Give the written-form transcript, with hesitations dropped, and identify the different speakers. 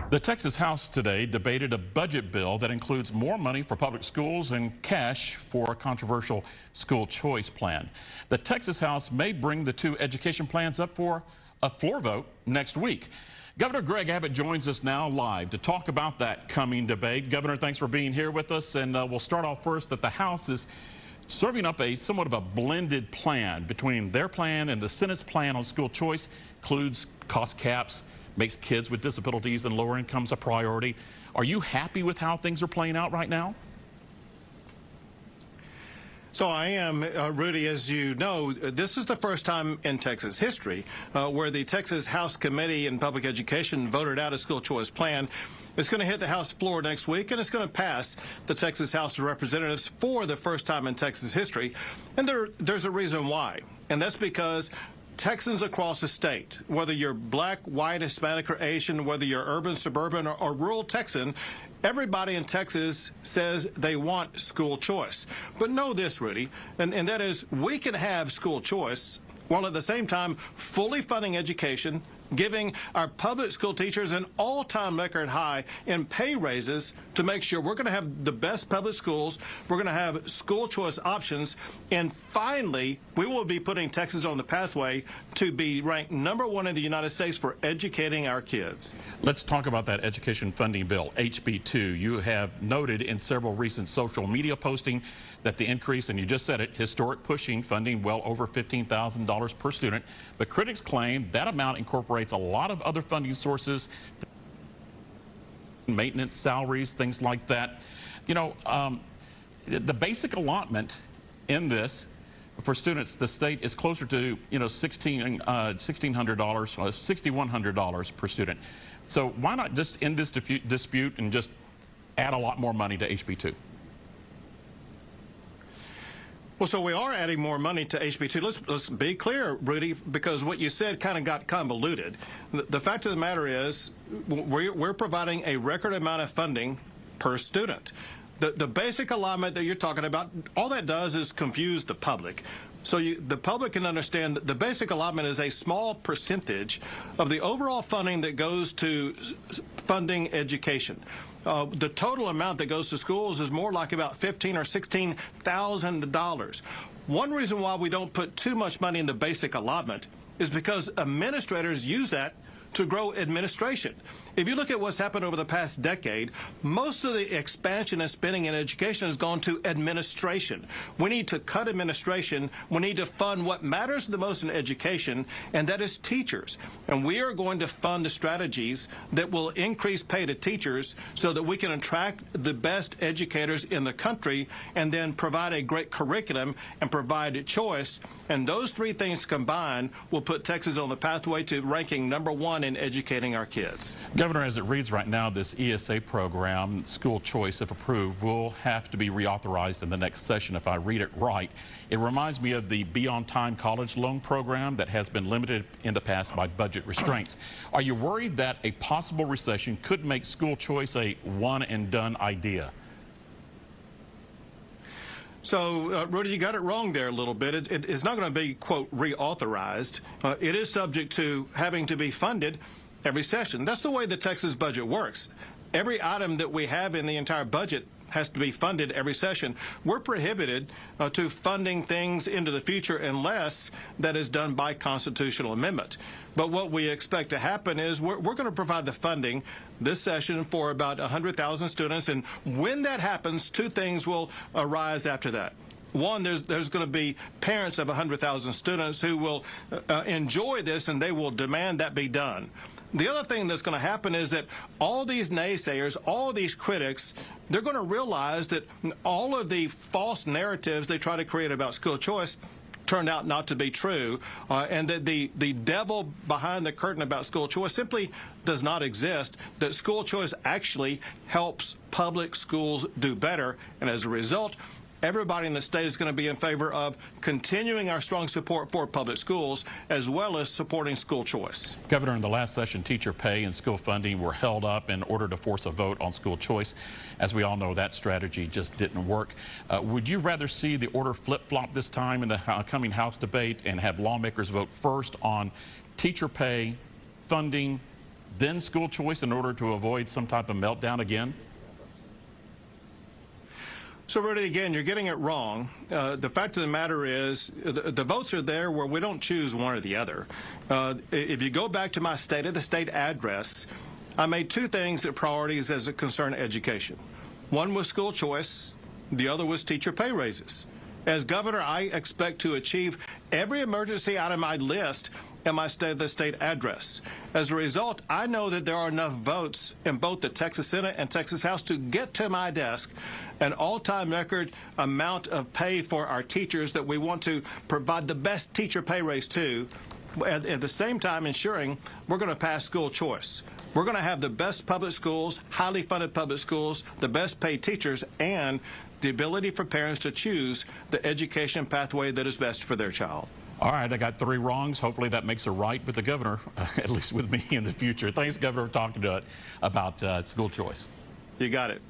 Speaker 1: The Texas House today debated a budget bill that includes more money for public schools and cash for a controversial school choice plan. The Texas House may bring the two education plans up for a floor vote next week. Governor Greg Abbott joins us now live to talk about that coming debate. Governor, thanks for being here with us. And we'll start off first that the House is serving up a somewhat of a blended plan between their plan and the Senate's plan on school choice. Includes cost caps, makes kids with disabilities and lower incomes a priority. Are you happy with how things are playing out right now?
Speaker 2: So I am, Rudy, as you know, this is the first time in Texas history where the Texas House Committee on Public Education voted out a school choice plan. It's going to hit the House floor next week, and it's going to pass the Texas House of Representatives for the first time in Texas history. And there's a reason why, and that's because Texans across the state, whether you're black, white, Hispanic, or Asian, whether you're urban, suburban, or rural Texan, everybody in Texas says they want school choice. But know this, Rudy, and that is we can have school choice while at the same time fully funding education, giving our public school teachers an all-time record high in pay raises to make sure we're going to have the best public schools, we're going to have school choice options, and finally, we will be putting Texas on the pathway to be ranked #1 in the United States for educating our kids.
Speaker 1: Let's talk about that education funding bill, HB 2. You have noted in several recent social media posting that the increase, and you just said it, historic pushing funding well over $15,000 per student, but critics claim that amount incorporates a lot of other funding sources, maintenance, salaries, things like that. You know, the basic allotment in this for students, the state is closer to, you know, $1,600, $6,100 per student. So why not just end this dispute and just add a lot more money to HB 2?
Speaker 2: Well, so we are adding more money to HB 2. Let's be clear, Rudy, because what you said kind of got convoluted. The fact of the matter is we're providing a record amount of funding per student. The basic allotment that you're talking about, all that does is confuse the public. So the public can understand that the basic allotment is a small percentage of the overall funding that goes to funding education. The total amount that goes to schools is more like about $15,000 or $16,000. One reason why we don't put too much money in the basic allotment is because administrators use that to grow administration. If you look at what's happened over the past decade, most of the expansion and spending in education has gone to administration. We need to cut administration. We need to fund what matters the most in education, and that is teachers. And we are going to fund the strategies that will increase pay to teachers so that we can attract the best educators in the country and then provide a great curriculum and provide choice. And those three things combined will put Texas on the pathway to ranking #1 in educating our kids.
Speaker 1: Governor, as it reads right now, this ESA program, school choice, if approved, will have to be reauthorized in the next session if I read it right. It reminds me of the Be On Time college loan program that has been limited in the past by budget restraints. Are you worried that a possible recession could make school choice a one-and-done idea?
Speaker 2: So, Rudy, you got it wrong there a little bit. It's not going to be, quote, reauthorized. It is subject to having to be funded every session. That's the way the Texas budget works. Every item that we have in the entire budget has to be funded every session. We're prohibited to funding things into the future unless that is done by constitutional amendment. But what we expect to happen is we're going to provide the funding this session for about 100,000 students. And when that happens, two things will arise after that. One, there's going to be parents of 100,000 students who will enjoy this, and they will demand that be done. The other thing that's going to happen is that all these naysayers, all these critics, they're going to realize that all of the false narratives they try to create about school choice turned out not to be true, and that the devil behind the curtain about school choice simply does not exist, that school choice actually helps public schools do better, and as a result, everybody in the state is going to be in favor of continuing our strong support for public schools as well as supporting school choice.
Speaker 1: Governor, in the last session, teacher pay and school funding were held up in order to force a vote on school choice. As we all know, that strategy just didn't work. Would you rather see the order flip-flop this time in the coming House debate and have lawmakers vote first on teacher pay, funding, then school choice in order to avoid some type of meltdown again?
Speaker 2: So, Rudy, again, you're getting it wrong. The fact of the matter is the votes are there where we don't choose one or the other. If you go back to my State of the State address, I made two things that priorities as it concerned education. One was school choice. The other was teacher pay raises. As governor, I expect to achieve every emergency out of my list in my State of the State address. As a result, I know that there are enough votes in both the Texas Senate and Texas House to get to my desk an all-time record amount of pay for our teachers that we want to provide the best teacher pay raise to, at the same time ensuring we're going to pass school choice. We're going to have the best public schools, highly funded public schools, the best paid teachers, and the ability for parents to choose the education pathway that is best for their child.
Speaker 1: All right, I got 3 wrongs. Hopefully that makes a right with the governor, at least with me in the future. Thanks, Governor, for talking to it about school choice.
Speaker 2: You got it.